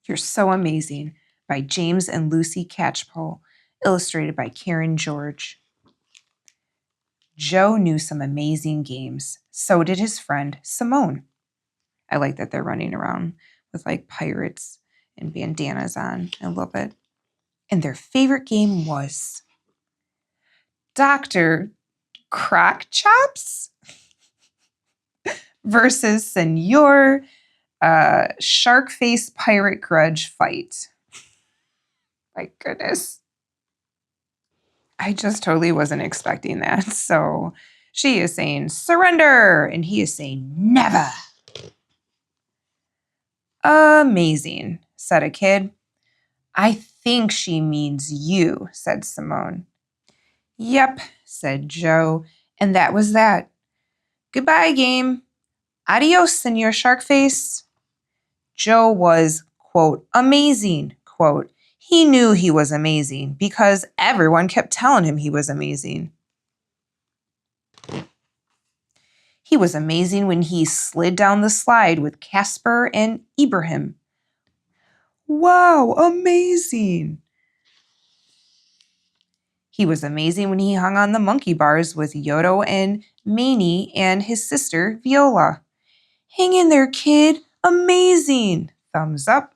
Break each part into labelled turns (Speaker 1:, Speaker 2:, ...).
Speaker 1: You're So Amazing by James and Lucy Catchpole, illustrated by Karen George. Joe knew some amazing games. So did his friend, Simone. I like that they're running around with like pirates and bandanas on. I love it. And their favorite game was Dr. Crockchops versus Senor Shark-Face Pirate Grudge Fight. My goodness. I just totally wasn't expecting that. So she is saying surrender, and he is saying never. Amazing, said a kid. I think she means you, said Simone. Yep, said Joe, and that was that. Goodbye, game. Adios, Senor Sharkface. Joe was, quote, amazing, quote. He knew he was amazing because everyone kept telling him he was amazing. He was amazing when he slid down the slide with Casper and Ibrahim. Wow, amazing. He was amazing when he hung on the monkey bars with Yoto and Maney and his sister Viola. Hang in there, kid. Amazing. Thumbs up.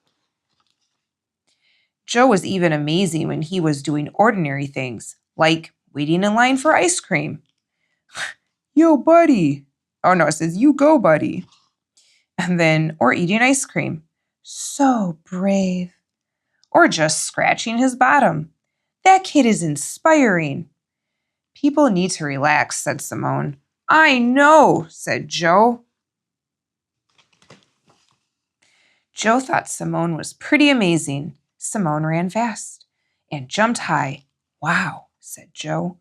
Speaker 1: Joe was even amazing when he was doing ordinary things, like waiting in line for ice cream. Yo, buddy. Oh, no, it says, you go, buddy. And then, or eating ice cream. So brave. Or just scratching his bottom. That kid is inspiring. People need to relax, said Simone. I know, said Joe. Joe thought Simone was pretty amazing. Simone ran fast and jumped high. Wow, said Joe.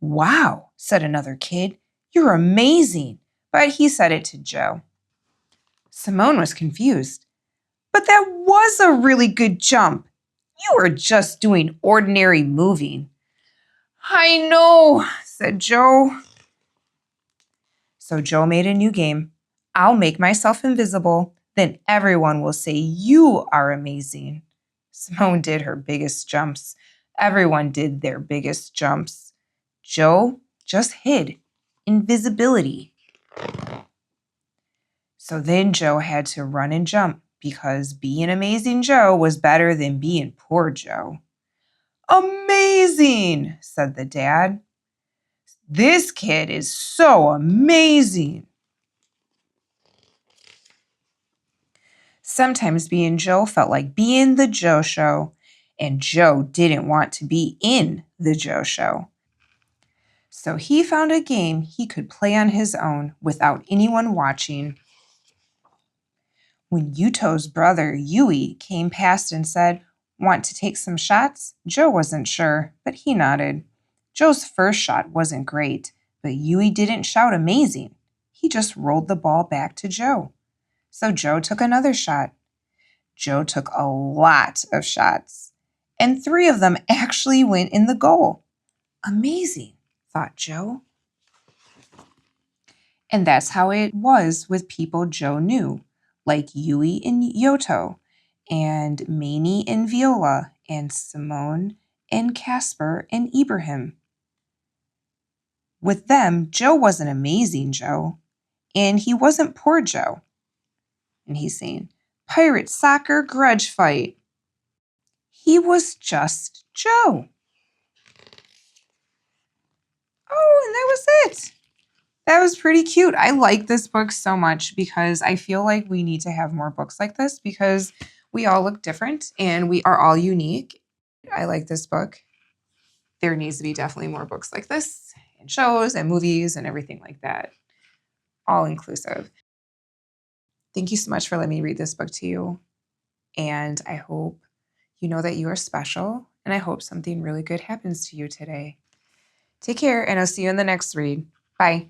Speaker 1: Wow, said another kid. You're amazing. But he said it to Joe. Simone was confused. But that was a really good jump. You were just doing ordinary moving. I know, said Joe. So Joe made a new game. I'll make myself invisible. Then everyone will say you are amazing. Simone did her biggest jumps. Everyone did their biggest jumps. Joe just hid. Invisibility. So then Joe had to run and jump because being amazing Joe was better than being poor Joe. Amazing, said the dad. This kid is so amazing. Sometimes being Joe felt like being the Joe Show, and Joe didn't want to be in the Joe Show. So he found a game he could play on his own without anyone watching. When Yuto's brother, Yui, came past and said, "Want to take some shots?" Joe wasn't sure, but he nodded. Joe's first shot wasn't great, but Yui didn't shout amazing. He just rolled the ball back to Joe. So Joe took another shot. Joe took a lot of shots, and 3 of them actually went in the goal. Amazing, thought Joe. And that's how it was with people Joe knew, like Yui and Yoto, and Maney and Viola, and Simone and Casper and Ibrahim. With them, Joe wasn't amazing Joe, and he wasn't poor Joe. And he's saying, pirate soccer grudge fight. He was just Joe. Oh, and that was it. That was pretty cute. I like this book so much because I feel like we need to have more books like this because we all look different and we are all unique. I like this book. There needs to be definitely more books like this and shows and movies and everything like that. All inclusive. Thank you so much for letting me read this book to you. And I hope you know that you are special, and I hope something really good happens to you today. Take care, and I'll see you in the next read. Bye.